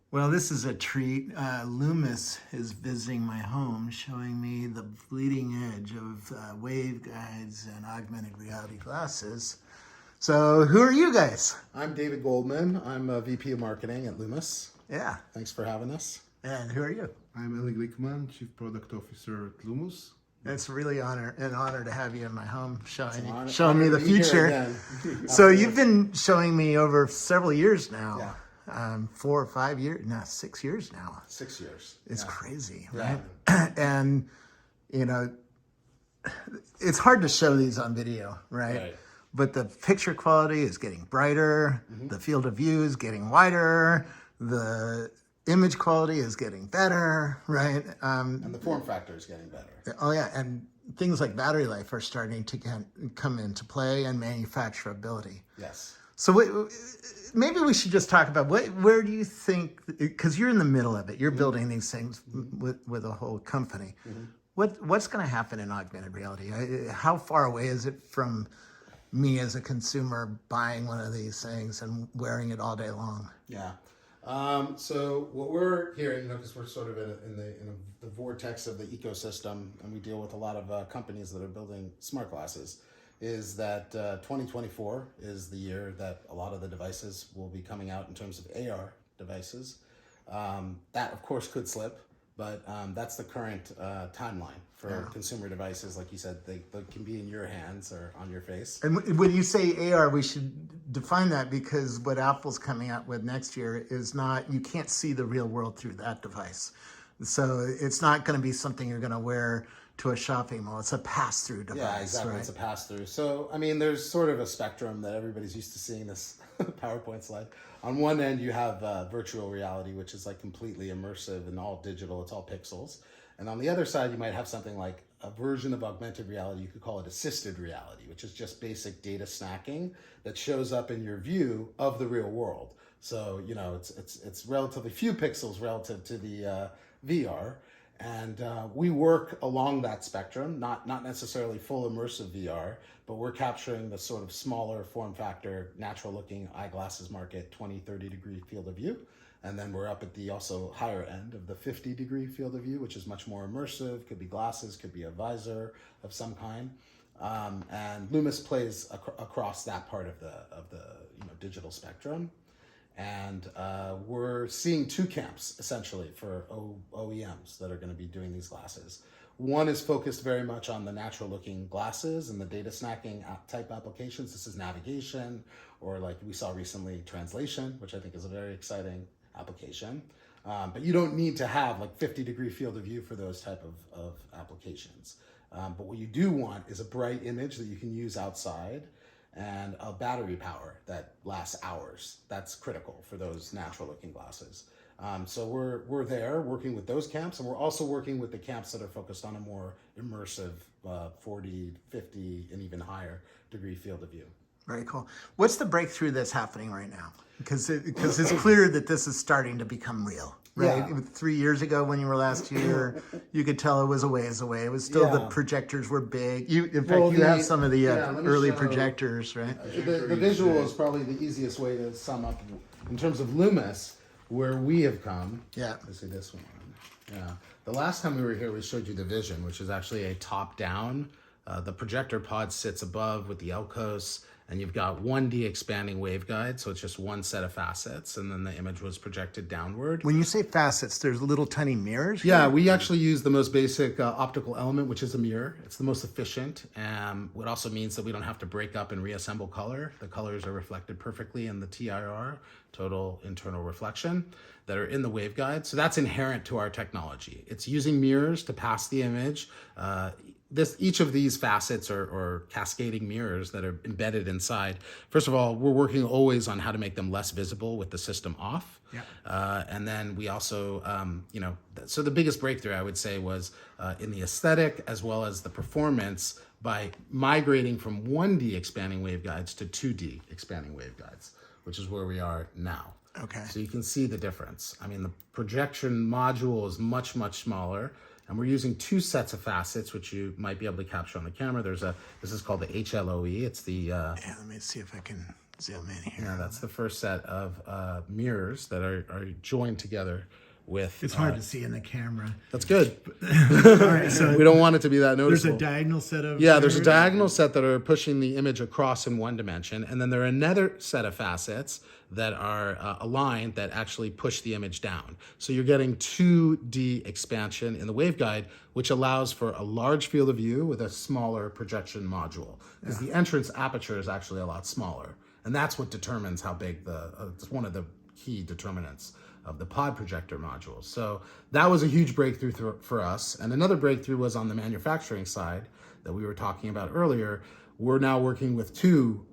Well, this is a treat. Lumus is visiting my home, showing me the bleeding edge of waveguides and augmented reality glasses. So, who are you guys? I'm David Goldman. I'm a VP of Marketing at Lumus. Yeah. Thanks for having us. And who are you? I'm Eli Glickman, Chief Product Officer at Lumus. It's really an honor to have you in my home, showing Honor me the to be here future. again. So you've been showing me over several years now. Yeah. 4 or 5 years, no, 6 years now. 6 years. It's Yeah. crazy, Yeah. right? And, you know, it's hard to show these on video, right? But the picture quality is getting brighter. The field of view is getting wider. The image quality is getting better, right? And the form factor is getting better. Oh, yeah. And things like battery life are starting to come into play, and manufacturability. Yes. So maybe we should just talk about where do you think, because you're in the middle of it, you're building these things with a whole company. What's going to happen in augmented reality? How far away is it from me as a consumer buying one of these things and wearing it all day long? Yeah. So what we're hearing, because we're sort of in the vortex of the ecosystem, and we deal with a lot of companies that are building smart glasses, is that 2024 is the year that a lot of the devices will be coming out in terms of AR devices. That, of course, could slip, but that's the current timeline for consumer devices. Like you said, they can be in your hands or on your face. And when you say AR, we should define that, because what Apple's coming out with next year is not, you can't see the real world through that device. So it's not going to be something you're going to wear to a shopping mall. It's a pass-through device. Yeah, exactly. Right? It's a pass-through. So, I mean, there's sort of a spectrum that everybody's used to seeing this PowerPoint slide. On one end, you have virtual reality, which is like completely immersive and all digital. It's all pixels. And on the other side, you might have something like a version of augmented reality. You could call it assisted reality, which is just basic data snacking that shows up in your view of the real world. So, you know, it's relatively few pixels relative to the VR. And we work along that spectrum, not necessarily full immersive VR, but we're capturing the sort of smaller form factor, natural looking eyeglasses market, 20, 30 degree field of view. And then we're up at the also higher end of the 50 degree field of view, which is much more immersive, could be glasses, could be a visor of some kind. And Lumus plays across that part of the digital spectrum. And we're seeing two camps, essentially, for OEMs that are going to be doing these glasses. One is focused very much on the natural-looking glasses and the data snacking type applications. This is navigation, or like we saw recently, translation, which I think is a very exciting application. But you don't need to have like 50-degree field of view for those type of applications. But what you do want is a bright image that you can use outside, and a battery power that lasts hours. That's critical for those natural looking glasses. So we're there working with those camps, and we're also working with the camps that are focused on a more immersive 40, 50, and even higher degree field of view. Very cool. What's the breakthrough that's happening right now? Because it's clear that this is starting to become real. Right. Yeah. 3 years ago, when you were last here, you could tell it was a ways away. It was still the projectors were big. You have some of the early projectors, right? The visual is probably the easiest way to sum up in terms of Lumus, where we have come. Yeah. Let's see this one. Yeah. The last time we were here, we showed you the vision, which is actually a top-down. The projector pod sits above with the Elcos, and you've got 1D expanding waveguide, so it's just one set of facets, and then the image was projected downward. When you say facets, there's little tiny mirrors? Yeah, we actually use the most basic optical element, which is a mirror. It's the most efficient. What also means that we don't have to break up and reassemble color. The colors are reflected perfectly in the TIR, total internal reflection, that are in the waveguide. So that's inherent to our technology. It's using mirrors to pass the image. Each of these facets or cascading mirrors that are embedded inside. First of all, we're working always on how to make them less visible with the system off. Yeah. And then we also, so the biggest breakthrough I would say was in the aesthetic as well as the performance by migrating from 1D expanding waveguides to 2D expanding waveguides, which is where we are now. Okay. So you can see the difference. I mean, the projection module is much, much smaller. And we're using two sets of facets, which you might be able to capture on the camera. This is called the HLOE. It's the... let me see if I can zoom in here. Yeah, that's the first set of mirrors that are joined together with. It's hard to see in the camera. That's good. All right, so We don't want it to be that there's noticeable. a diagonal set of There's a mirrors. diagonal set that are pushing the image across in one dimension, and then there are another set of facets that are aligned that actually push the image down. So you're getting 2D expansion in the waveguide, which allows for a large field of view with a smaller projection module, because the entrance aperture is actually a lot smaller, and that's what determines how big it's one of the key determinants of the pod projector modules. So that was a huge breakthrough for us. And another breakthrough was on the manufacturing side that we were talking about earlier. We're now working with two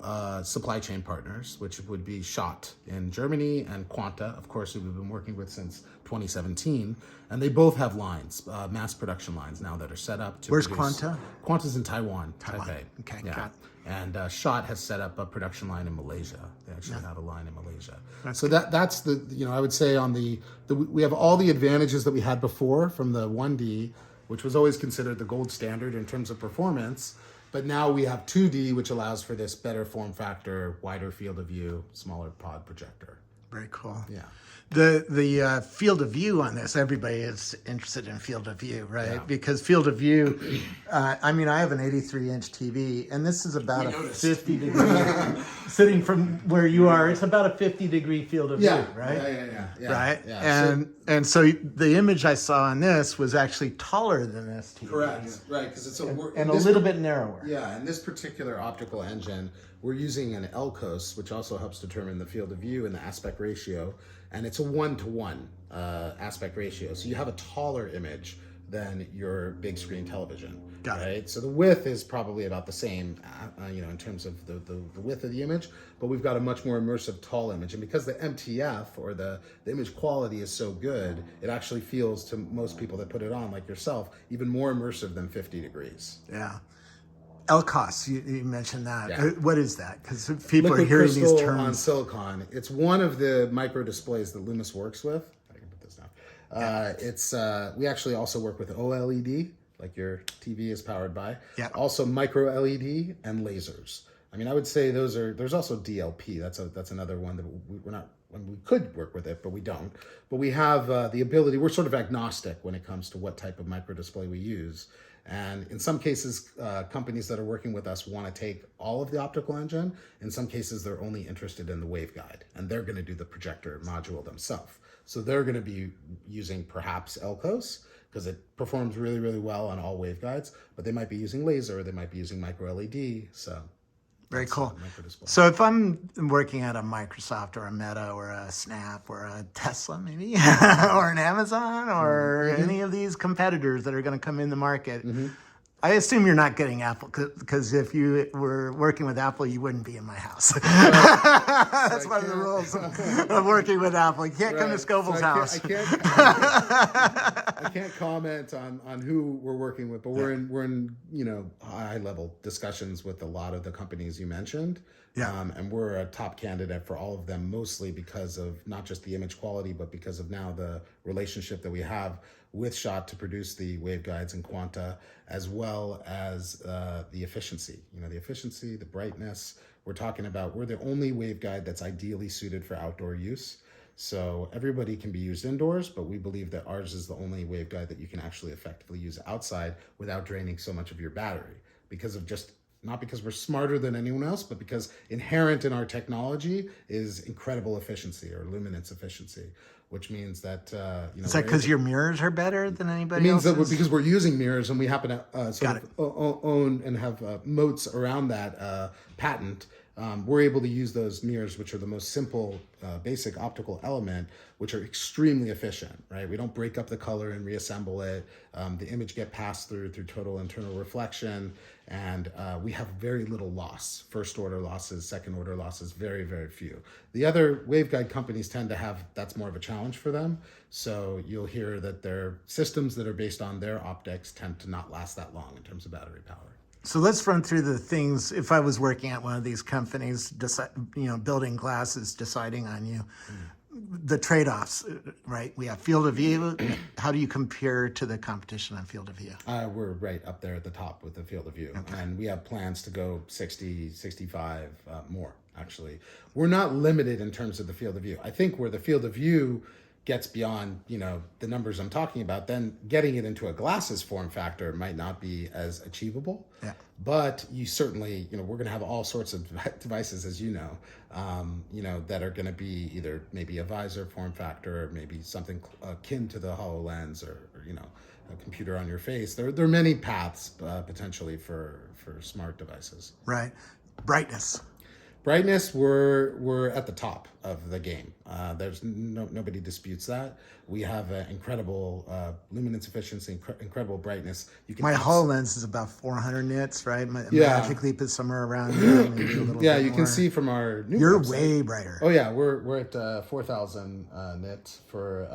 supply chain partners, which would be Schott in Germany and Quanta, of course, who we've been working with since 2017. And they both have lines, mass production lines now that are set up to Where's produce. Quanta? Quanta's in Taiwan. Taipei. Okay, Yeah. got it. And Schott has set up a production line in Malaysia. They actually have a line in Malaysia. So that's the, I would say on we have all the advantages that we had before from the 1D, which was always considered the gold standard in terms of performance. But now we have 2D, which allows for this better form factor, wider field of view, smaller pod projector. Very cool. Yeah. The field of view on this, everybody is interested in field of view, right? Yeah. Because field of view, I have an 83-inch TV, and this is about 50 degree, sitting from where you are, it's about a 50-degree field of view, right? Yeah. Right? Yeah. And so the image I saw on this was actually taller than this TV. Correct. Right, because it's And a little bit narrower. Yeah, in this particular optical engine, we're using an LCOS, which also helps determine the field of view and the aspect ratio, and it's a 1-to-1 aspect ratio. So you have a taller image than your big screen television. Got it. Right? So the width is probably about the same, in terms of the width of the image, but we've got a much more immersive tall image. And because the MTF or the image quality is so good, it actually feels to most people that put it on, like yourself, even more immersive than 50 degrees. Yeah. LCOS, you mentioned that. Yeah. What is that? Because people Liquid are hearing these crystal terms. on silicon. It's one of the micro displays that Lumus works with. I can put this down. We actually also work with OLED, like your TV is powered by. Yeah. Also micro LED and lasers. I would say there's also DLP. That's another one that we're not. We could work with it, but we don't. But we have the ability. We're sort of agnostic when it comes to what type of micro display we use. And in some cases, companies that are working with us want to take all of the optical engine. In some cases, they're only interested in the waveguide, and they're going to do the projector module themselves. So they're going to be using perhaps LCOS because it performs really, really well on all waveguides, but they might be using laser, or they might be using micro LED. So Very cool. micro display. So if I'm working at a Microsoft or a Meta or a Snap or a Tesla maybe, or an Amazon or any of these competitors that are going to come in the market, I assume you're not getting Apple, because if you were working with Apple, you wouldn't be in my house. That's one of the rules of working with Apple. You can't come to Scoville's house. I can't comment on who we're working with, but we're in high level discussions with a lot of the companies you mentioned. Yeah. And we're a top candidate for all of them, mostly because of not just the image quality, but because of now the relationship that we have with Schott to produce the waveguides and Quanta, as well as the efficiency. The efficiency, the brightness. We're talking about, we're the only waveguide that's ideally suited for outdoor use. So everybody can be used indoors, but we believe that ours is the only waveguide that you can actually effectively use outside without draining so much of your battery, because of not because we're smarter than anyone else, but because inherent in our technology is incredible efficiency, or luminance efficiency, which means that Is that because your mirrors are better than anybody it means else's? that because we're using mirrors and we happen to own and have moats around that patent, we're able to use those mirrors, which are the most simple, basic optical element, which are extremely efficient, right? We don't break up the color and reassemble it. The image get passed through total internal reflection, and we have very little loss. First order losses, second order losses, very, very few. The other waveguide companies tend to have, that's more of a challenge for them. So you'll hear that their systems that are based on their optics tend to not last that long in terms of battery power. So let's run through the things. If I was working at one of these companies, building glasses, deciding on you, the trade-offs, right? We have field of view. How do you compare to the competition on field of view? We're right up there at the top with the field of view. And we have plans to go 60, 65, more, actually. We're not limited in terms of the field of view. I think where the field of view gets beyond, the numbers I'm talking about, then getting it into a glasses form factor might not be as achievable. Yeah. But you certainly, we're going to have all sorts of devices, as that are going to be either maybe a visor form factor, or maybe something akin to the HoloLens, or a computer on your face. There are many paths potentially for smart devices. Right. Brightness. Brightness, we're at the top of the game. There's nobody disputes that. We have incredible luminance efficiency, incredible brightness. My HoloLens is about 400 nits, right? My Magic Leap is somewhere around there, maybe a little bit you more. can see from our new You're website. way brighter. Oh yeah, we're at 4,000 nits for.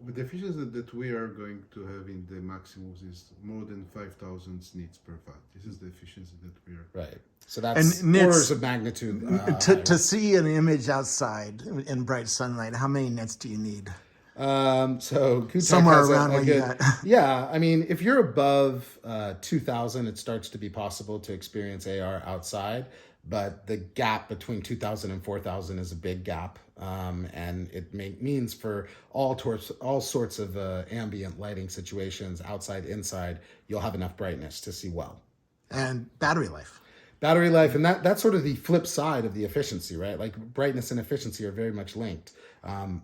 But the efficiency that we are going to have in the Maximus is more than 5,000 nits per watt. This is the efficiency that we are. Right. So that's And nits, orders of magnitude. to see an image outside in bright sunlight, how many nits do you need? So Kutek Somewhere has around a what you good, got. yeah. I mean, if you're above 2,000, it starts to be possible to experience AR outside. But the gap between 2,000 and 4,000 is a big gap, and it means for all sorts of ambient lighting situations, outside, inside, you'll have enough brightness to see well. And battery life. Battery life, and that's sort of the flip side of the efficiency, right? Like brightness and efficiency are very much linked.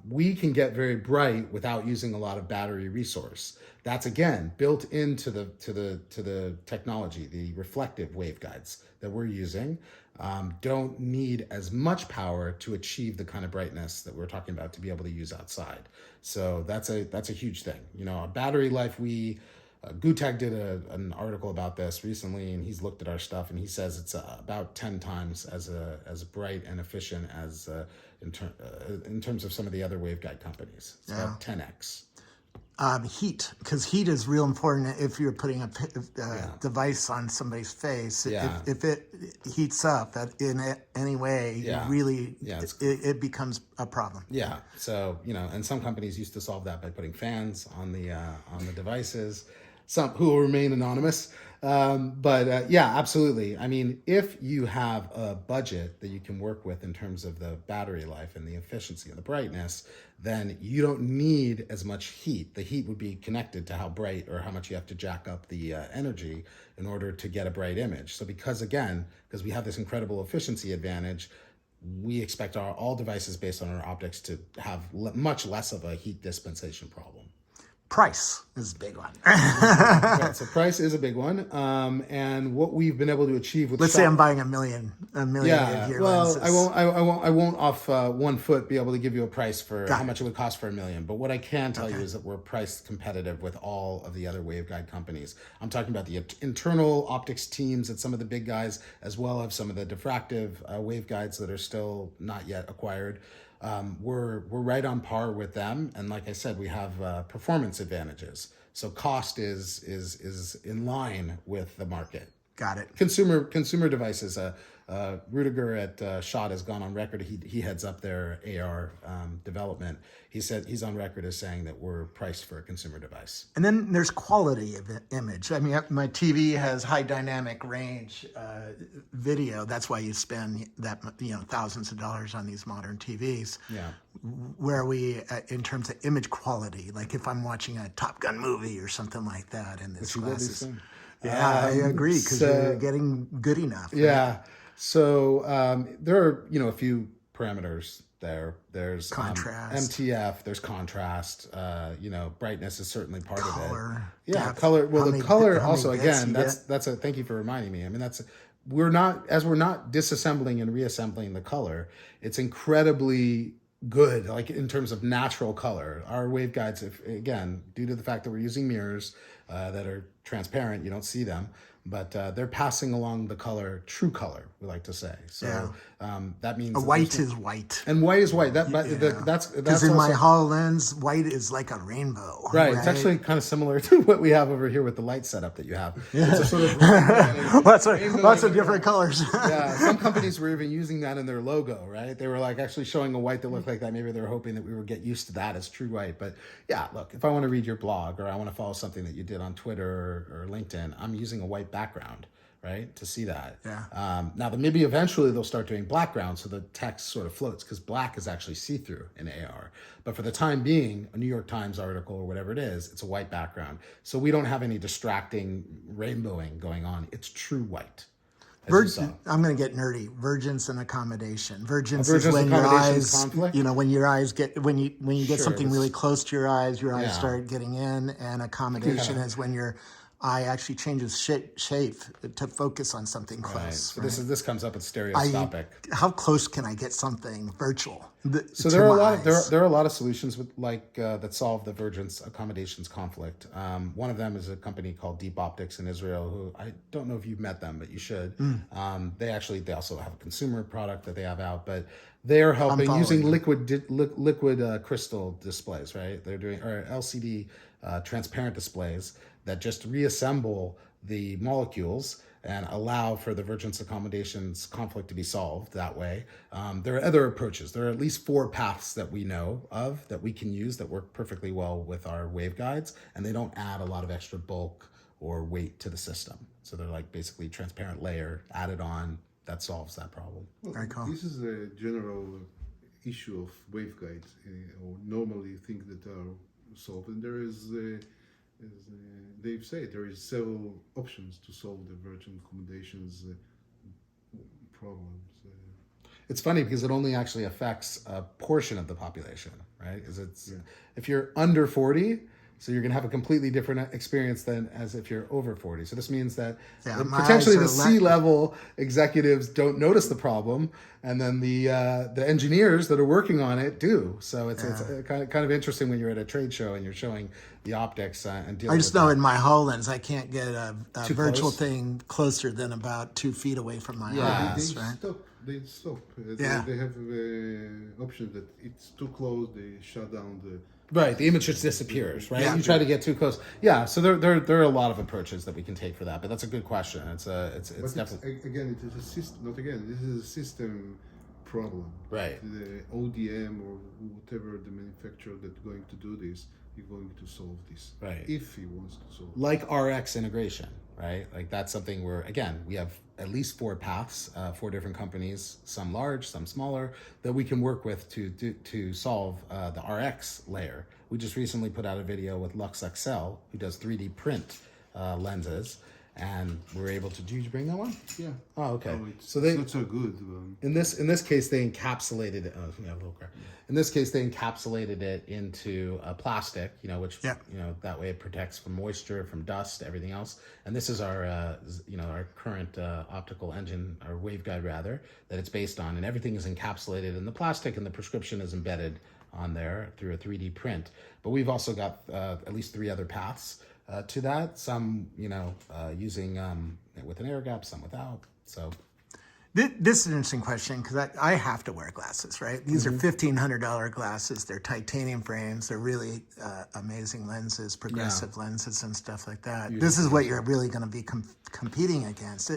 We can get very bright without using a lot of battery resource. That's again built into the technology. The reflective waveguides that we're using don't need as much power to achieve the kind of brightness that we're talking about to be able to use outside. So that's a huge thing. Our battery life, Gutek did an article about this recently, and he's looked at our stuff, and he says it's about 10 times as bright and efficient as in terms of some of the other waveguide companies. It's about 10x. Heat, because heat is real important if you're putting a device on somebody's face. Yeah. If it heats up that in any way, it becomes a problem. Yeah. So, and some companies used to solve that by putting fans on the devices, some who will remain anonymous. But absolutely. I mean, if you have a budget that you can work with in terms of the battery life and the efficiency and the brightness, then you don't need as much heat. The heat would be connected to how bright or how much you have to jack up the energy in order to get a bright image. So because we have this incredible efficiency advantage, we expect all devices based on our optics to have much less of a heat dispensation problem. Price is a big one. Right, so price is a big one, and what we've been able to achieve with Let's say I'm buying a million of your lenses. I won't off 1 foot be able to give you a price for how much it would cost for $1 million. But what I can tell you is that we're priced competitive with all of the other waveguide companies. I'm talking about the internal optics teams at some of the big guys, as well as some of the diffractive waveguides that are still not yet acquired. We're right on par with them, and like I said, we have performance advantages. So cost is in line with the market. Got it. Consumer devices. Rudiger at Schott has gone on record. He heads up their AR development. He said he's on record as saying that we're priced for a consumer device. And then there's quality of image. I mean, my TV has high dynamic range video. That's why you spend that thousands of dollars on these modern TVs. Yeah. Where we, in terms of image quality, like if I'm watching a Top Gun movie or something like that in this glasses. Yeah, I agree, because you're getting good enough. Right? Yeah. So there are a few parameters there. There's contrast, MTF. There's contrast. Brightness is certainly part of it. Yeah, depth, color. Well, the color also again. That's a. Thank you for reminding me. I mean, we're not disassembling and reassembling the color. It's incredibly good, like in terms of natural color. Our waveguides, due to the fact that we're using mirrors that are transparent, you don't see them. but they're passing along the color, true color, we like to say. So that means White is white. and white is white. That's Because in my also, HoloLens, white is like a rainbow. right. It's actually kind of similar to what we have over here with the light setup that you have. It's a sort of lots of different colors. yeah, some companies were even using that in their logo, right? They were like actually showing a white that looked like that. Maybe they were hoping that we would get used to that as true white. But yeah, look, if I want to read your blog or I want to follow something that you did on Twitter or LinkedIn, I'm using a white background, right, to see that. Yeah. Now, maybe eventually they'll start doing black ground so the text sort of floats because black is actually see-through in AR. But for the time being, a New York Times article or whatever it is, it's a white background. So we don't have any distracting rainbowing going on. It's true white. I'm going to get nerdy. Vergence and accommodation. Vergence Vergence is when your accommodation eyes, conflict? when your eyes get when you get Sure, something really close to your eyes Yeah. start getting in, and accommodation is when your eye actually changes shape to focus on something close. Right. So right? this comes up with stereoscopic. How close can I get something virtual? So there are a lot of solutions with that solve the Vergence accommodations conflict. One of them is a company called Deep Optics in Israel, who I don't know if you've met them, but you should. They also have a consumer product that they have out, but they are helping using liquid crystal displays, right? They're doing LCD transparent displays that just reassemble the molecules and allow for the Vergence accommodations conflict to be solved that way. There are other approaches. There are at least 4 paths that we know of that we can use that work perfectly well with our waveguides, and they don't add a lot of extra bulk or weight to the system. So they're like basically transparent layer added on that solves that problem. Well, Very cool. this is a general issue of waveguides, or normally things that are solved. And there is, as Dave said, there is several options to solve the Vergence accommodations problems. It's funny because it only actually affects a portion of the population, right? If you're under 40, so you're going to have a completely different experience than as if you're over 40. So this means that potentially the C-level executives don't notice the problem, and then the engineers that are working on it do. So it's kind of interesting when you're at a trade show and you're showing the optics and dealing. I just know in my HoloLens I can't get a virtual close? thing closer than about 2 feet away from my eyes. Right? They stop. Yeah. They have an option that it's too close. They shut down the. Right, the image just disappears, right? Yeah. You try to get too close. Yeah, so there are a lot of approaches that we can take for that, but that's a good question. It's definitely Again, it is a system. Not again. This is a system problem. right. The ODM or whatever the manufacturer that's going to do this, you're going to solve this. Right. If he wants to solve. Like RX integration, right? Like that's something where, again, we have at least 4 paths, 4 different companies, some large, some smaller, that we can work with to solve the RX layer. We just recently put out a video with Lux XL, who does 3D print lenses, and we're able to. Did you bring that one? Yeah. Oh, okay. Oh, So they it's not so good. in this case they encapsulated it. Oh, yeah, a little crack. In this case, they encapsulated it into a plastic, which that way it protects from moisture, from dust, everything else. And this is our our current optical engine, our waveguide rather, that it's based on, and everything is encapsulated in the plastic, and the prescription is embedded on there through a 3D print. But we've also got at least 3 other paths to that. Some using with an air gap, some without. So. This is an interesting question because I have to wear glasses, right? These are $1,500 glasses. They're titanium frames. They're really amazing lenses, progressive lenses and stuff like that. Beautiful. This is what you're really going to be competing against.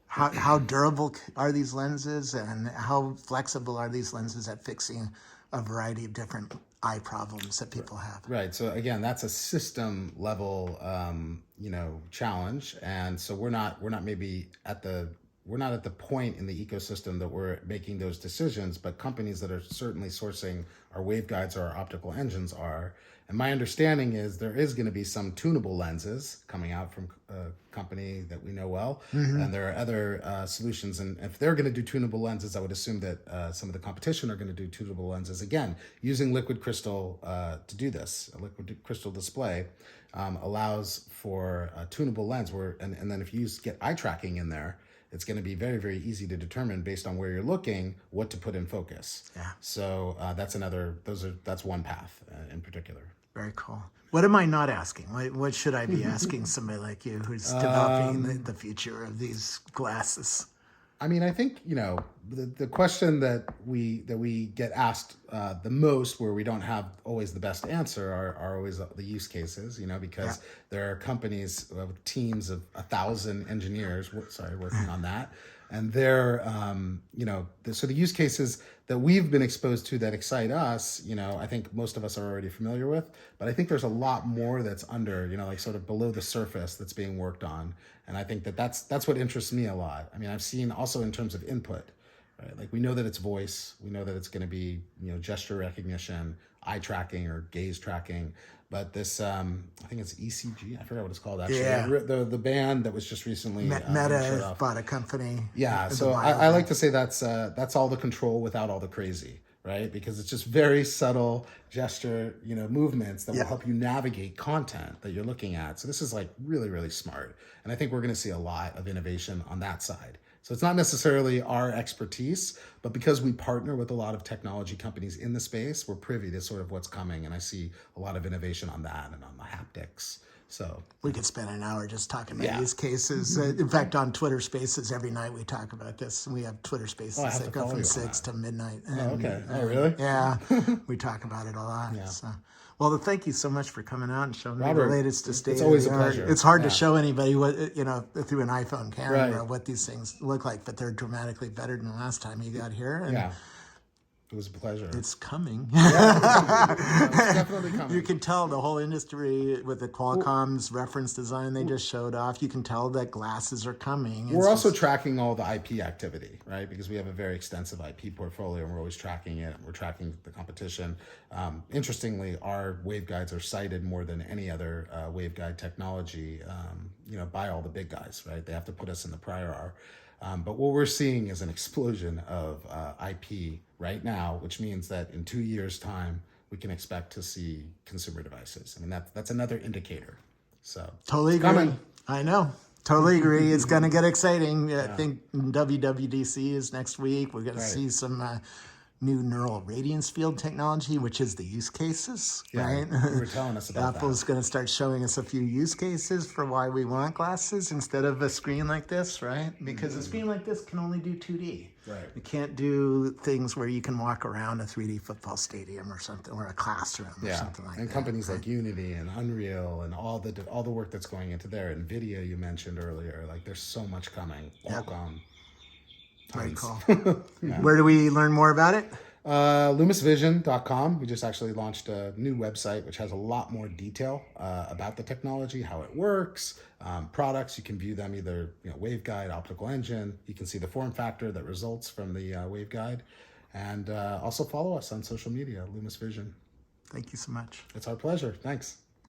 How durable are these lenses, and how flexible are these lenses at fixing a variety of different eye problems that people have? Right. So again, that's a system level, challenge, and so we're not maybe we're not at the point in the ecosystem that we're making those decisions, but companies that are certainly sourcing our waveguides or our optical engines are. And my understanding is there is going to be some tunable lenses coming out from a company that we know well. Mm-hmm. And there are other solutions. And if they're going to do tunable lenses, I would assume that some of the competition are going to do tunable lenses. Again, using liquid crystal to do this. A liquid crystal display allows for a tunable lens and then if you get eye tracking in there, it's going to be very, very easy to determine based on where you're looking what to put in focus. Yeah. So that's one path in particular. Very cool. What am I not asking? What should I be asking somebody like you who's developing the future of these glasses? I mean, I think, the question that we get asked the most, where we don't have always the best answer, are always the use cases, because there are companies with teams of 1,000 engineers, working on that. And they're, so the use cases that we've been exposed to that excite us, I think most of us are already familiar with, but I think there's a lot more that's under, like sort of below the surface that's being worked on. And I think that's what interests me a lot. I mean, I've seen also in terms of input, right? Like we know that it's voice, we know that it's going to be, gesture recognition, eye tracking or gaze tracking. But this, I think it's ECG. I forgot what it's called actually. Yeah. The band that was just recently Meta bought a company. Yeah, so I like to say that's all the control without all the crazy, right? Because it's just very subtle gesture, movements that will help you navigate content that you're looking at. So this is like really, really smart. And I think we're going to see a lot of innovation on that side. So it's not necessarily our expertise, but because we partner with a lot of technology companies in the space, we're privy to sort of what's coming. And I see a lot of innovation on that and on the haptics. So we could spend an hour just talking about use cases. In fact, on Twitter Spaces every night we talk about this. We have Twitter Spaces that go from 6 to midnight. And, okay. Oh, really? Yeah, we talk about it a lot. Yeah. So. Well, thank you so much for coming out and showing Robert, me the latest to state. It's always a pleasure. It's hard to show anybody what through an iPhone camera Right. what these things look like, but they're dramatically better than the last time you got here. And it was a pleasure. it's coming. It's definitely coming. You can tell the whole industry with the Qualcomm's reference design they just showed off. You can tell that glasses are coming. We're also tracking all the IP activity, right? Because we have a very extensive IP portfolio and we're always tracking it. We're tracking the competition. Interestingly, our waveguides are cited more than any other waveguide technology, by all the big guys, right? They have to put us in the prior R. But what we're seeing is an explosion of IP right now, which means that in 2 years' time, we can expect to see consumer devices. I mean, that's another indicator. So totally agree. Coming. I know. Totally agree. It's going to get exciting. I think WWDC is next week. We're going to see some new neural radiance field technology, which is the use cases, right? You were telling us about Apple's that. going to start showing us a few use cases for why we want glasses instead of a screen like this, right? Because a screen like this can only do 2D. Right. It can't do things where you can walk around a 3D football stadium or something, or a classroom or something like that. And companies like Unity and Unreal and all the work that's going into there, and NVIDIA you mentioned earlier, like there's so much coming. Qualcomm. Very cool. Where do we learn more about it? LumusVision.com. We just actually launched a new website which has a lot more detail about the technology, how it works, products. You can view them either waveguide, optical engine. You can see the form factor that results from the waveguide, and also follow us on social media, Lumus Vision. Thank you so much. It's our pleasure. Thanks.